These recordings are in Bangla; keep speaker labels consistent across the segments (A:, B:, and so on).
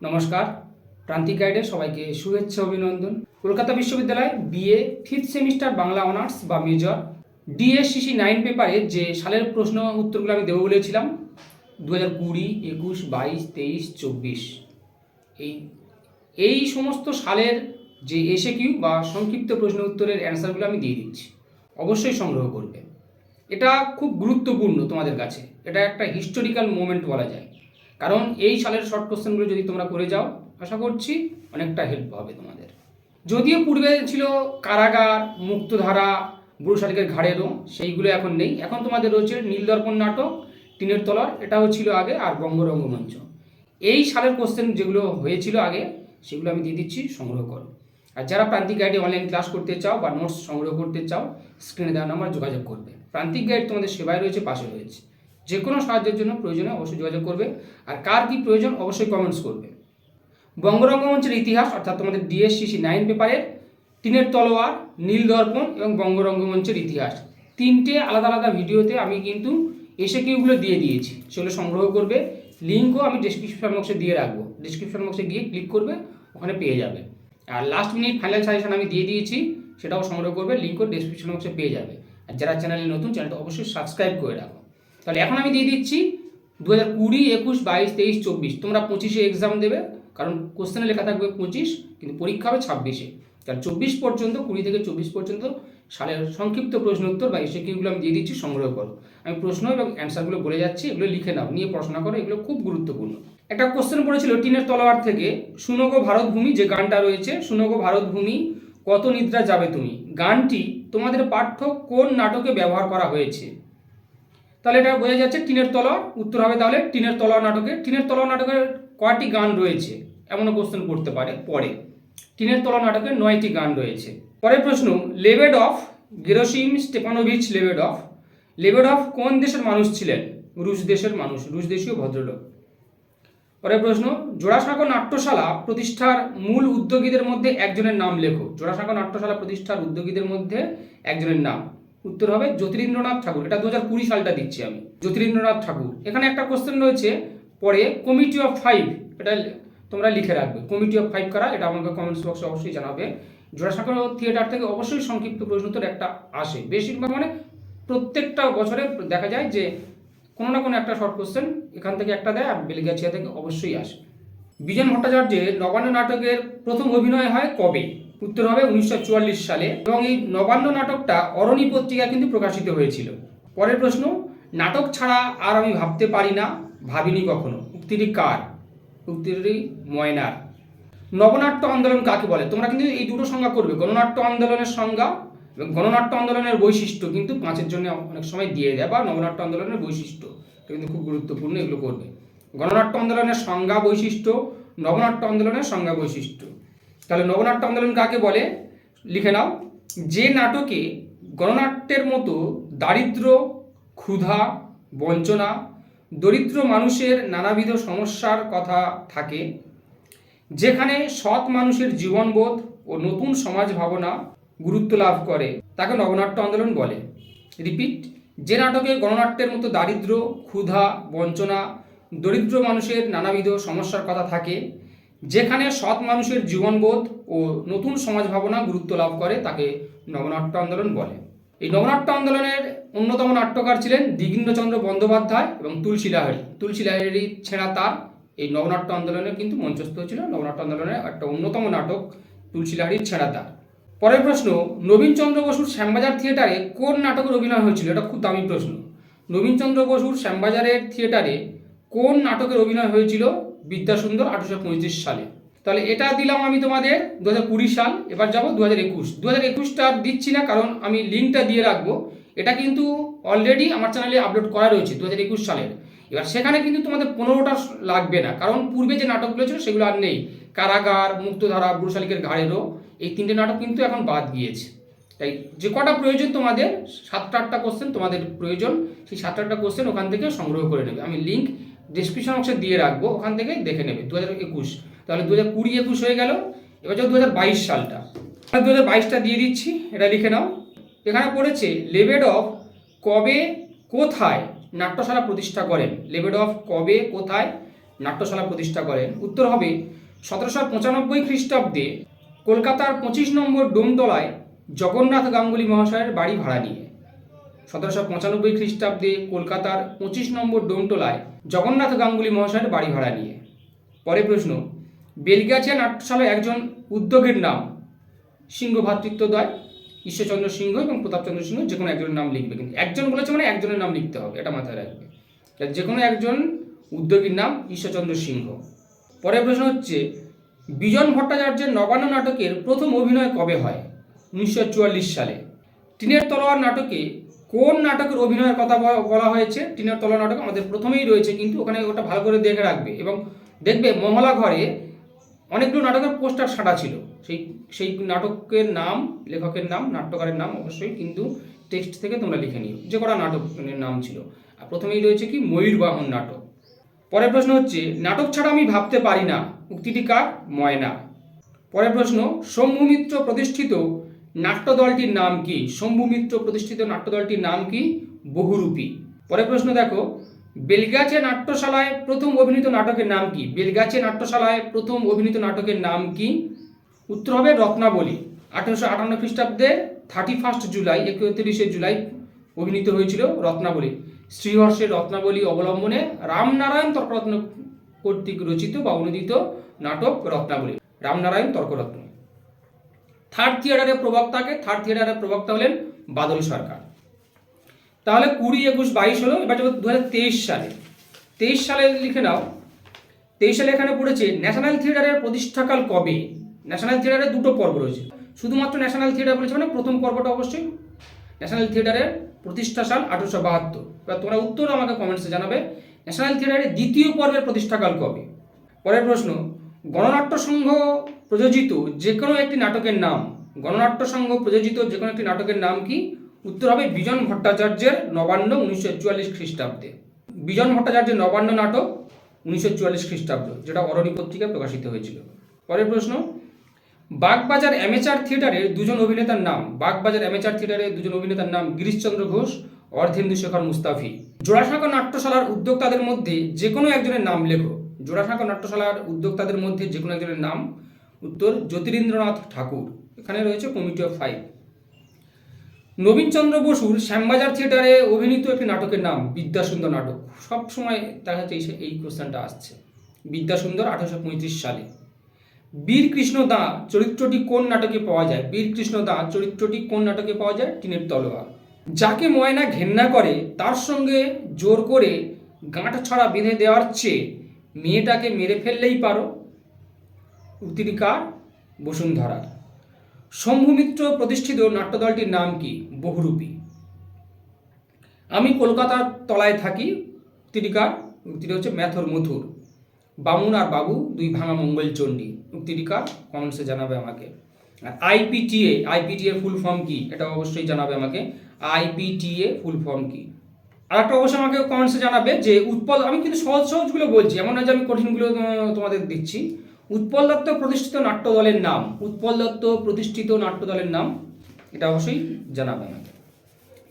A: নমস্কার, প্রান্তিক গাইডে সবাইকে শুভেচ্ছা অভিনন্দন। কলকাতা বিশ্ববিদ্যালয় BA 5th semester Bangla honours বা মেজর ডিএসসিসি 9 পেপারে যে সালের প্রশ্ন উত্তরগুলো আমি দেবো বলেছিলাম 2020, 21, 22, 23, 24 এই সমস্ত সালের যে এসএকিউ বা সংক্ষিপ্ত প্রশ্ন উত্তরের অ্যান্সারগুলো আমি দিয়ে দিচ্ছি, অবশ্যই সংগ্রহ করবে। এটা খুব গুরুত্বপূর্ণ তোমাদের কাছে, এটা একটা হিস্টোরিক্যাল মোমেন্ট বলা যায়। কারণ এই সালের শর্ট কোশ্চেনগুলো যদি তোমরা করে যাও, আশা করছি অনেকটা হেল্প হবে তোমাদের। যদিও পূর্বে ছিল কারাগার, মুক্তধারা, বুড়ো শালিকের ঘাড়েরও, সেইগুলো এখন নেই। এখন তোমাদের রয়েছে নীলদর্পণ নাটক, টিনের তলার, এটাও ছিল আগে, আর বঙ্গ রঙ্গমঞ্চ। এই সালের কোশ্চেন যেগুলো হয়েছিল আগে সেগুলো আমি দিয়ে দিচ্ছি, সংগ্রহ করো। আর যারা প্রান্তিক গাইডে অনলাইন ক্লাস করতে চাও বা নোটস সংগ্রহ করতে চাও, স্ক্রিনে দেওয়া নাম্বার যোগাযোগ করবে। প্রান্তিক গাইড তোমাদের সেবায় রয়েছে, পাশে রয়েছে। যে কোনো সাহায্যের জন্য প্রয়োজনে অবশ্যই যোগাযোগ করবে। আর কার কী প্রয়োজন অবশ্যই কমেন্টস করবে। বঙ্গ রঙ্গমঞ্চের ইতিহাস অর্থাৎ তোমাদের ডিএসসিসি 9 পেপারের টিনের তলোয়ার, নীলদর্পণ এবং বঙ্গ রঙ্গমঞ্চের ইতিহাস, তিনটে আলাদা আলাদা ভিডিওতে আমি কিন্তু এসএকিউগুলো দিয়ে দিয়েছি, সেগুলো সংগ্রহ করবে। লিঙ্কও আমি ডেসক্রিপশন বক্সে দিয়ে রাখবো, ডেসক্রিপশন বক্সে গিয়ে ক্লিক করবে, ওখানে পেয়ে যাবে। আর লাস্ট মিনিট ফাইনাল সাজেশন আমি দিয়ে দিয়েছি, সেটাও সংগ্রহ করবে, লিঙ্কও ডেসক্রিপশন বক্সে পেয়ে যাবে। আর যারা চ্যানেলে নতুন, চ্যানেলটা অবশ্যই সাবস্ক্রাইব করে রাখো। তাহলে এখন আমি দিয়ে দিচ্ছি 2020, 21, 22, 23, 24। তোমরা 25-এ এক্সাম দেবে, কারণ কোশ্চেনে লেখা থাকবে 25, কিন্তু পরীক্ষা হবে 26-এ। কারণ 24 পর্যন্ত, 20 থেকে 24 পর্যন্ত সালের সংক্ষিপ্ত প্রশ্ন উত্তর বা এসএকিউগুলো আমি দিয়ে দিচ্ছি, সংগ্রহ করো। আমি প্রশ্ন এবং অ্যান্সারগুলো বলে যাচ্ছি, এগুলো লিখে নাও, নিয়ে পড়াশোনা করো, এগুলো খুব গুরুত্বপূর্ণ। একটা কোশ্চেন পড়েছিল টিনের তলোয়ার থেকে, শুনো গো ভারত ভূমি, যে গানটা রয়েছে, শুনো গো ভারত ভূমি কত নিদ্রা যাবে তুমি, গানটি তোমাদের পাঠ্য কোন নাটকে ব্যবহার করা হয়েছে? তাহলে এটা বোঝা যাচ্ছে টিনের তলোয়ার। উত্তর হবে তাহলে টিনের তলোয়ার নাটকে। টিনের তলোয়ার নাটকের কয়টি গান রয়েছে এমনও কোশ্চেন করতে পারে পরে। টিনের তলোয়ার নাটকে 9টি গান রয়েছে। পরের প্রশ্ন, লেবেডভ, গেরসিম স্টেপানোভিচ লেবেডভ। লেবেডভ কোন দেশের মানুষ ছিলেন? রুশ দেশের মানুষ, রুশ দেশীয় ভদ্রলোক। পরের প্রশ্ন, জোড়াসাঁকো নাট্যশালা প্রতিষ্ঠার মূল উদ্যোগীদের মধ্যে একজনের নাম লেখো। জোড়াসাঁকো নাট্যশালা প্রতিষ্ঠার উদ্যোগীদের মধ্যে একজনের নাম। উত্তর হবে জ্যোতিরিন্দ্রনাথ ঠাকুর। এটা 2020 সালটা দিচ্ছি আমি, জ্যোতিরিন্দ্রনাথ ঠাকুর। এখানে একটা কোশ্চেন রয়েছে পরে, কমিটি অফ 5, এটা তোমরা লিখে রাখবে। কমিটি অফ 5 কারা, এটা আমাকে কমেন্টস বক্সে অবশ্যই জানাবে। জোড়াসাঁকো থিয়েটার থেকে অবশ্যই সংক্ষিপ্ত প্রশ্ন উত্তর একটা আসে, বেশিরভাগ মানে প্রত্যেকটা বছরে দেখা যায় যে কোনো না কোনো একটা শর্ট কোশ্চেন এখান থেকে একটা দেয়, আর বেলগাছিয়া থেকে অবশ্যই আসে। বিজন ভট্টাচার্যের নবান্ন নাটকের প্রথম অভিনয় হয় কবে? উত্তর হবে 1944 সালে, এবং এই নবান্ন নাটকটা অরণি পত্রিকা কিন্তু প্রকাশিত হয়েছিল। পরের প্রশ্ন, নাটক ছাড়া আর আমি ভাবতে পারি না, ভাবিনি কখনো, উক্তিটি কার? উক্তিটি ময়নার। নবনাট্য আন্দোলন কাকে বলে? তোমরা কিন্তু এই দুটো সংজ্ঞা করবে, গণনাট্য আন্দোলনের সংজ্ঞা এবং গণনাট্য আন্দোলনের বৈশিষ্ট্য কিন্তু 5-এর জন্য অনেক সময় দিয়ে দেয়, বা নবনাট্য আন্দোলনের বৈশিষ্ট্য, এটা কিন্তু খুব গুরুত্বপূর্ণ, এগুলো করবে। গণনাট্য আন্দোলনের সংজ্ঞা বৈশিষ্ট্য, নবনাট্য আন্দোলনের সংজ্ঞা বৈশিষ্ট্য। তাহলে নবনাট্য আন্দোলন কাকে বলে লিখে নাও। যে নাটকে গণনাট্যের মতো দারিদ্র্য, ক্ষুধা, বঞ্চনা, দরিদ্র মানুষের নানাবিধ সমস্যার কথা থাকে, যেখানে সৎ মানুষের জীবনবোধ ও নতুন সমাজ ভাবনা গুরুত্ব লাভ করে, তাকে নবনাট্য আন্দোলন বলে। রিপিট, যে নাটকে গণনাট্যের মতো দারিদ্র্য, ক্ষুধা, বঞ্চনা, দরিদ্র মানুষের নানাবিধ সমস্যার কথা থাকে, যেখানে সৎ মানুষের জীবনবোধ ও নতুন সমাজ ভাবনা গুরুত্ব লাভ করে, তাকে নবনাট্য আন্দোলন বলে। এই নবনাট্য আন্দোলনের অন্যতম নাট্যকার ছিলেন দ্বিগেন্দ্রচন্দ্র বন্দ্যোপাধ্যায় এবং তুলসী লাহিড়ী। তুলসী লাহিড়ীর ছেঁড়া তার এই নবনাট্য আন্দোলনে কিন্তু মঞ্চস্থ হয়েছিল। নবনাট্য আন্দোলনের একটা অন্যতম নাটক তুলসী লাহিড়ীর ছেঁড়া তার। পরের প্রশ্ন, নবীনচন্দ্র বসুর শ্যামবাজার থিয়েটারে কোন নাটকের অভিনয় হয়েছিল? এটা খুব দামি প্রশ্ন। নবীনচন্দ্র বসুর শ্যামবাজারের থিয়েটারে কোন নাটকের অভিনয় হয়েছিল? বিদ্যাসুন্দর, 1835 সালে। তাহলে এটা দিলাম আমি তোমাদের 2020 সাল। এবার যাবো 2021। 2021টা দিচ্ছি না, কারণ আমি লিঙ্কটা দিয়ে রাখবো। এটা কিন্তু অলরেডি আমার চ্যানেলে আপলোড করা রয়েছে 2021 সালের। এবার সেখানে কিন্তু তোমাদের 15টা লাগবে না, কারণ পূর্বে যে নাটকগুলো ছিল সেগুলো আর নেই। কারাগার, মুক্তধারা, বুড়ো শালিকের ঘাড়েরও, এই 3টে নাটক কিন্তু এখন বাদ গিয়েছে। তাই যে কটা প্রয়োজন তোমাদের, 7-8টা কোশ্চেন তোমাদের প্রয়োজন, সেই 7-8টা কোশ্চেন ওখান থেকে সংগ্রহ করে নেবে। আমি লিঙ্ক ডিসক্রিপশন বক্সে দিয়ে রাখবো, ওখান থেকে দেখে নেবে। 2021, তাহলে 2020-21 হয়ে গেল। এবার যাও 2022 সালটা। 2022টা দিয়ে দিচ্ছি, এটা লিখে নাও। এখানে পড়েছে, লেবেডভ কবে কোথায় নাট্যশালা প্রতিষ্ঠা করেন? লেবেডভ কবে কোথায় নাট্যশালা প্রতিষ্ঠা করেন? উত্তর হবে 1795 খ্রিস্টাব্দে কলকাতার 25 নম্বর ডোমতলায় জগন্নাথ গাঙ্গুলি মহাশয়ের বাড়ি ভাড়া নিয়ে। 1795 খ্রিস্টাব্দে কলকাতার 25 নম্বর ডোমতলায় জগন্নাথ গাঙ্গুলি মহাশয়ের বাড়ি ভাড়া নিয়ে। পরের প্রশ্ন, বেলগাছিয়া নাট্যশালায় একজন উদ্যোগের নাম। সিংহ ভ্রাতৃত্বদ্বয়, ঈশ্বরচন্দ্র সিংহ এবং প্রতাপচন্দ্র সিংহ, যে কোনো একজনের নাম লিখবে, কিন্তু একজন বলেছে মানে একজনের নাম লিখতে হবে, এটা মাথায় রাখবে। যে কোনো একজন উদ্যোগীর নাম ঈশ্বরচন্দ্র সিংহ। পরের প্রশ্ন হচ্ছে, বিজন ভট্টাচার্যের নবান্ন নাটকের প্রথম অভিনয় কবে হয়? 1944 সালে। টিনের তলোয়ার নাটকে কোন নাটকের অভিনয়ের কথা বলা হয়েছে? টিনের তলোয়ার নাটক আমাদের প্রথমেই রয়েছে, কিন্তু ওখানে ওটা ভালো করে দেখে রাখবে এবং দেখবে মহলা ঘরে অনেকগুলো নাটকের পোস্টার সাঁটা ছিল। সেই নাটকের নাম, লেখকের নাম, নাট্যকারের নাম অবশ্যই কিন্তু টেক্সট থেকে তোমরা লিখে নিও যে কটা নাটকের নাম ছিল। আর প্রথমেই রয়েছে কি ময়ূরবাহন নাটক। পরের প্রশ্ন হচ্ছে, নাটক ছাড়া আমি ভাবতে পারি না, উক্তিটি কার? ময়না। পরের প্রশ্ন, শম্ভু মিত্র প্রতিষ্ঠিত নাট্যদলটির নাম কি? শম্ভু মিত্র প্রতিষ্ঠিত নাট্যদলটির নাম কি? বহুরূপী। পরের প্রশ্ন দেখো, বেলগাছিয়া নাট্যশালায় প্রথম অভিনীত নাটকের নাম কি? বেলগাছিয়া নাট্যশালায় প্রথম অভিনীত নাটকের নাম কি? উত্তর হবে রত্নাবলী। 1858 খ্রিস্টাব্দে 31 জুলাই 31 জুলাই অভিনীত হয়েছিল রত্নাবলী। শ্রীহর্ষের রত্নাবলী অবলম্বনে রামনারায়ণ তর্করত্ন কর্তৃক রচিত বা অনুদিত নাটক রত্নাবলী। রামনারায়ণ তর্করত্ন। থার্ড থিয়েটারের প্রবক্তা হলেন বাদল সরকার। তাহলে 20, 21, 22 হলো। এবার যাবো 2023 সালে। 23 সালে লিখে নাও। 23 সালে এখানে পড়েছে ন্যাশনাল থিয়েটারের প্রতিষ্ঠাকাল কবে? ন্যাশনাল থিয়েটারের দুটো পর্ব রয়েছে, শুধুমাত্র ন্যাশনাল থিয়েটার বলেছে মানে প্রথম পর্বটা অবশ্যই ন্যাশনাল থিয়েটারের প্রতিষ্ঠা সাল 1872। এবার তোমরা উত্তর আমাকে কমেন্টসে জানাবে ন্যাশনাল থিয়েটারের দ্বিতীয় পর্বের প্রতিষ্ঠাকাল কবে। পরের প্রশ্ন, গণনাট্য সংঘ প্রযোজিত যে কোনো একটি নাটকের নাম। গণনাট্য সংঘ প্রযোজিত যে কোনো একটি নাটকের নাম কি? উত্তর হবে বিজন ভট্টাচার্যের নবান্ন 1944 খ্রিস্টাব্দে। বিজন ভট্টাচার্যের নবান্ন নাটক 1944 খ্রিস্টাব্দ, যেটা অরণি পত্রিকায় প্রকাশিত হয়েছিল। পরের প্রশ্ন, বাগবাজার অ্যামেচার থিয়েটারের দুজন অভিনেতার নাম। বাগবাজার অ্যামেচার থিয়েটারের দুজন অভিনেতার নাম গিরিশচন্দ্র ঘোষ, অর্ধেন্দু শেখর মুস্তাফি। জোড়াসাঁকো নাট্যশালার উদ্যোক্তাদের মধ্যে যে কোনো একজনের নাম লেখো। জোড়াসাঁকো নাট্যশালার উদ্যোক্তাদের মধ্যে যে কোনো একজনের নাম। উত্তর জ্যোতিরিন্দ্রনাথ ঠাকুর। এখানে রয়েছে কমিটি অফ 5। নবীনচন্দ্র বসুর শ্যামবাজার থিয়েটারে অভিনীত একটি নাটকের নাম। বিদ্যাসুন্দর নাটক। সবসময় দেখা যাচ্ছে এই কোশ্চেনটা আসছে। বিদ্যাসুন্দর 1835 সালে। বীরকৃষ্ণ দাঁ চরিত্রটি কোন নাটকে পাওয়া যায়? বীরকৃষ্ণ দাঁ চরিত্রটি কোন নাটকে পাওয়া যায়? টিনের তলোয়ার। যাকে ময়না ঘেন্না করে তার সঙ্গে জোর করে গাঁট ছড়া বেঁধে দেওয়ার চেয়ে মেয়েটাকে মেরে ফেললেই পারো। উক্তিটি কার? বসুন্ধরা। শম্ভু মিত্র প্রতিষ্ঠিত নাট্যদলটির নাম কি? বহুরূপী। আমি কলকাতার তলায় থাকি। উক্তিটি কার? উক্তিটি হচ্ছে ম্যাথর মথুর। বামুন আর বাবু দুই ভাঙা মঙ্গলচণ্ডী। উক্তিটি কার? কমেন্টসে জানাবে আমাকে। আইপিটিএ ফুল ফর্ম কি? এটা অবশ্যই জানাবে আমাকে। আইপিটিএ ফুল ফর্ম কি? আর একটা অবশ্যই আমাকে কমেন্টসে জানাবে যে উৎপল, আমি কিন্তু সহজগুলো বলছি, এমন নয় যে আমি কঠিনগুলো তোমাদের দিচ্ছি। উৎপল দত্ত প্রতিষ্ঠিত নাট্যদলের নাম। উৎপল দত্ত প্রতিষ্ঠিত নাট্যদলের নাম, এটা অবশ্যই জানাবে আমাকে।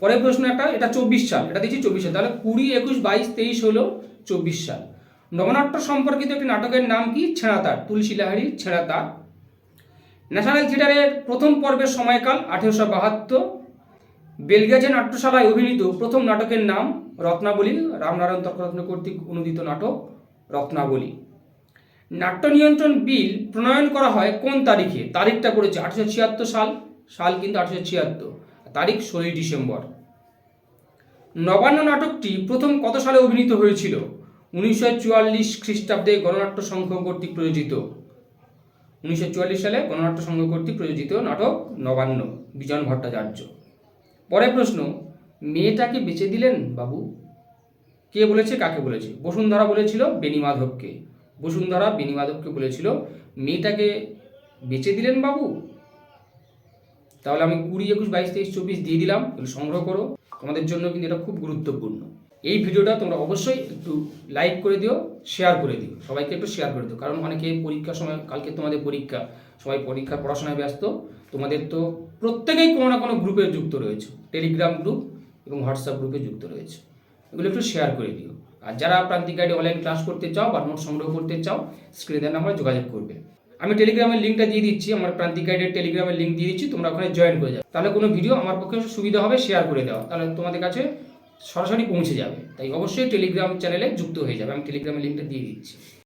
A: পরের প্রশ্ন এটা 24 সাল, এটা দিচ্ছি 24 সাল। তাহলে 20, 21, 22, 23 হলো 24 সাল। নবনাট্য সম্পর্কিত একটি নাটকের নাম কি? ছেঁড়াতার। তুলসী লাহিড়ীর ছেঁড়াতার। ন্যাশনাল থিয়েটারের প্রথম পর্বের সময়কাল 1872। বেলগাছিয়া নাট্যশালায় অভিনীত প্রথম নাটকের নাম রত্নাবলী। রামনারায়ণ তর্করত্ন কর্তৃক অনুদিত নাটক রত্নাবলী। নাট্য নিয়ন্ত্রণ বিল প্রণয়ন করা হয় কোন তারিখে? তারিখটা পড়েছে 1876 সাল। সাল কিন্তু 1876, তারিখ 16 ডিসেম্বর। নবান্ন নাটকটি প্রথম কত সালে অভিনীত হয়েছিল? 1944 খ্রিস্টাব্দে গণনাট্য সংঘ কর্তৃক প্রযোজিত। 1944 সালে গণনাট্য সংঘ কর্তৃক প্রযোজিত নাটক নবান্ন, বিজন ভট্টাচার্য। পরের প্রশ্ন, মেয়েটাকে বেচে দিলেন বাবু। কে বলেছে, কাকে বলেছে? বসুন্ধরা বলেছিল বেণীমাধবকে। বসুন্ধরা বেণীমাধবকে বলেছিল মেয়েটাকে বেচে দিলেন বাবু। তাহলে আমি 20, 21, 22, 23, 24 দিয়ে দিলাম, সংগ্রহ করো। তোমাদের জন্য কিন্তু এটা খুব গুরুত্বপূর্ণ। এই ভিডিওটা তোমরা অবশ্যই একটু লাইক করে দিও, শেয়ার করে দিও, সবাইকে একটু শেয়ার করে দিও। কারণ অনেকে পরীক্ষার সময়, কালকে তোমাদের পরীক্ষা, সবাই পরীক্ষার পড়াশোনায় ব্যস্ত। তোমাদের তো প্রত্যেকেই কোনো না কোনো গ্রুপে যুক্ত রয়েছে, টেলিগ্রাম গ্রুপ এবং হোয়াটসঅ্যাপ গ্রুপে যুক্ত রয়েছে। এগুলো একটু শেয়ার করে দিও। আর যারা প্রান্তিক গাইডে অনলাইন ক্লাস করতে চাও বা নোট সংগ্রহ করতে চাও, স্ক্রিনে দেওয়া নাম্বারে যোগাযোগ করবে। আমি টেলিগ্রামের লিঙ্কটা দিয়ে দিচ্ছি, আমার প্রান্তিক গাইডের টেলিগ্রামের লিঙ্ক দিয়ে দিচ্ছি, তোমরা ওখানে জয়েন করে যাবে। তাহলে কোনো ভিডিও আমার পক্ষে সুবিধা হবে শেয়ার করে দেওয়া, তাহলে তোমাদের কাছে সরাসরি পৌঁছে যাবে। তাই অবশ্যই টেলিগ্রাম চ্যানেলে যুক্ত হয়ে যাবে, আমি টেলিগ্রামের লিঙ্কটা দিয়ে দিচ্ছি।